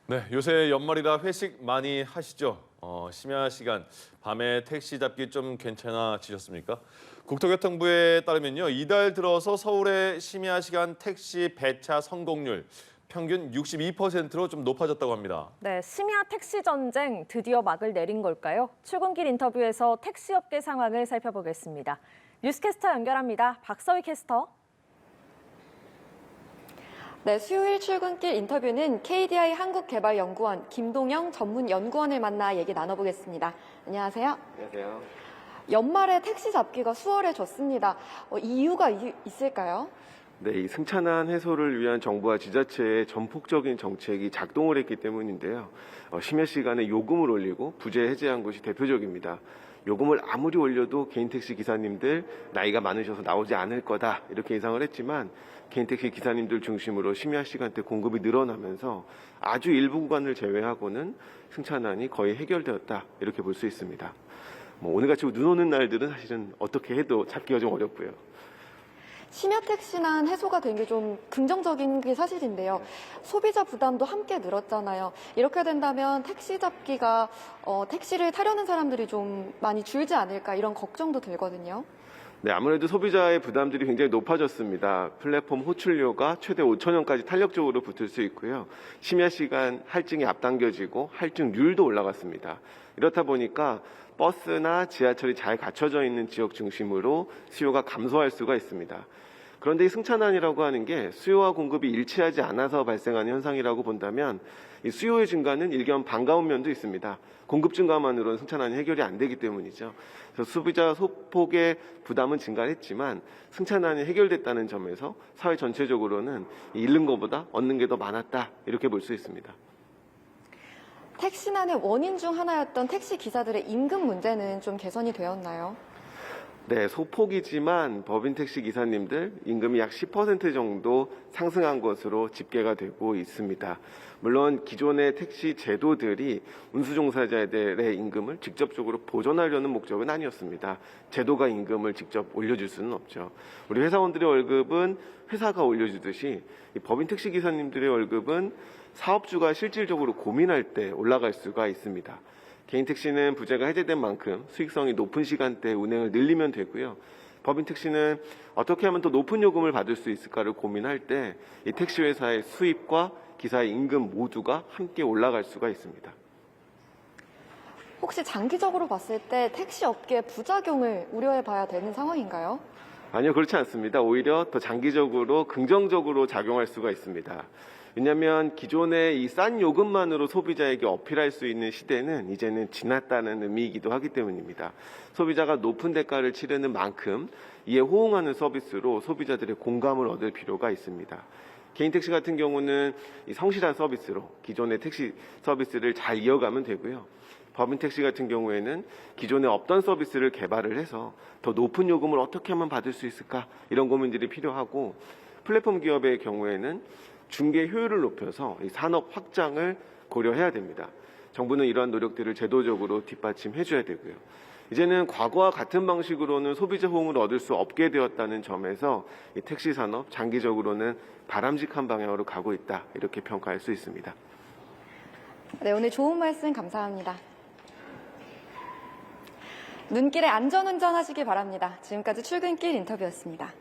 네, 요새 연말이라 회식 많이 하시죠? 심야 시간, 밤에 택시 잡기 좀 괜찮아지셨습니까? 국토교통부에 따르면요, 이달 들어서 서울의 심야 시간 택시 배차 성공률 평균 62%로 좀 높아졌다고 합니다. 네, 심야 택시 전쟁 드디어 막을 내린 걸까요? 출근길 인터뷰에서 택시업계 상황을 살펴보겠습니다. 뉴스캐스터 연결합니다. 박서희 캐스터. 네, 수요일 출근길 인터뷰는 KDI 한국개발연구원 김동영 전문연구원을 만나 얘기 나눠보겠습니다. 안녕하세요. 안녕하세요. 연말에 택시 잡기가 수월해졌습니다. 이유가 있을까요? 네, 이 승차난 해소를 위한 정부와 지자체의 전폭적인 정책이 작동을 했기 때문인데요. 심야 시간에 요금을 올리고 부재 해제한 것이 대표적입니다. 요금을 아무리 올려도 개인택시 기사님들 나이가 많으셔서 나오지 않을 거다 이렇게 예상을 했지만 개인택시 기사님들 중심으로 심야 시간대 공급이 늘어나면서 아주 일부 구간을 제외하고는 승차난이 거의 해결되었다 이렇게 볼 수 있습니다. 오늘같이 눈 오는 날들은 사실은 어떻게 해도 잡기가 좀 어렵고요. 심야 택시난 해소가 된 게 좀 긍정적인 게 사실인데요. 소비자 부담도 함께 늘었잖아요. 이렇게 된다면 택시 잡기가 택시를 타려는 사람들이 좀 많이 줄지 않을까 이런 걱정도 들거든요. 네, 아무래도 소비자의 부담들이 굉장히 높아졌습니다. 플랫폼 호출료가 최대 5,000원까지 탄력적으로 붙을 수 있고요. 심야 시간 할증이 앞당겨지고 할증률도 올라갔습니다. 이렇다 보니까 버스나 지하철이 잘 갖춰져 있는 지역 중심으로 수요가 감소할 수가 있습니다. 그런데 이 승차난이라고 하는 게 수요와 공급이 일치하지 않아서 발생하는 현상이라고 본다면 이 수요의 증가는 일견 반가운 면도 있습니다. 공급 증가만으로는 승차난이 해결이 안 되기 때문이죠. 그래서 소비자 소폭의 부담은 증가했지만 승차난이 해결됐다는 점에서 사회 전체적으로는 잃는 것보다 얻는 게 더 많았다 이렇게 볼 수 있습니다. 택시난의 원인 중 하나였던 택시 기사들의 임금 문제는 좀 개선이 되었나요? 네, 소폭이지만 법인 택시 기사님들 임금이 약 10% 정도 상승한 것으로 집계가 되고 있습니다. 물론 기존의 택시 제도들이 운수종사자들의 임금을 직접적으로 보전하려는 목적은 아니었습니다. 제도가 임금을 직접 올려줄 수는 없죠. 우리 회사원들의 월급은 회사가 올려주듯이 이 법인 택시 기사님들의 월급은 사업주가 실질적으로 고민할 때 올라갈 수가 있습니다. 개인 택시는 부재가 해제된 만큼 수익성이 높은 시간대에 운행을 늘리면 되고요. 법인 택시는 어떻게 하면 더 높은 요금을 받을 수 있을까를 고민할 때 이 택시 회사의 수입과 기사의 임금 모두가 함께 올라갈 수가 있습니다. 혹시 장기적으로 봤을 때 택시 업계의 부작용을 우려해 봐야 되는 상황인가요? 아니요, 그렇지 않습니다. 오히려 더 장기적으로 긍정적으로 작용할 수가 있습니다. 왜냐하면 기존의 이 싼 요금만으로 소비자에게 어필할 수 있는 시대는 이제는 지났다는 의미이기도 하기 때문입니다. 소비자가 높은 대가를 치르는 만큼 이에 호응하는 서비스로 소비자들의 공감을 얻을 필요가 있습니다. 개인 택시 같은 경우는 이 성실한 서비스로 기존의 택시 서비스를 잘 이어가면 되고요. 법인 택시 같은 경우에는 기존에 없던 서비스를 개발을 해서 더 높은 요금을 어떻게 하면 받을 수 있을까 이런 고민들이 필요하고 플랫폼 기업의 경우에는 중개 효율을 높여서 이 산업 확장을 고려해야 됩니다. 정부는 이러한 노력들을 제도적으로 뒷받침해 줘야 되고요. 이제는 과거와 같은 방식으로는 소비자 호응을 얻을 수 없게 되었다는 점에서 이 택시 산업 장기적으로는 바람직한 방향으로 가고 있다 이렇게 평가할 수 있습니다. 네, 오늘 좋은 말씀 감사합니다. 눈길에 안전운전 하시기 바랍니다. 지금까지 출근길 인터뷰였습니다.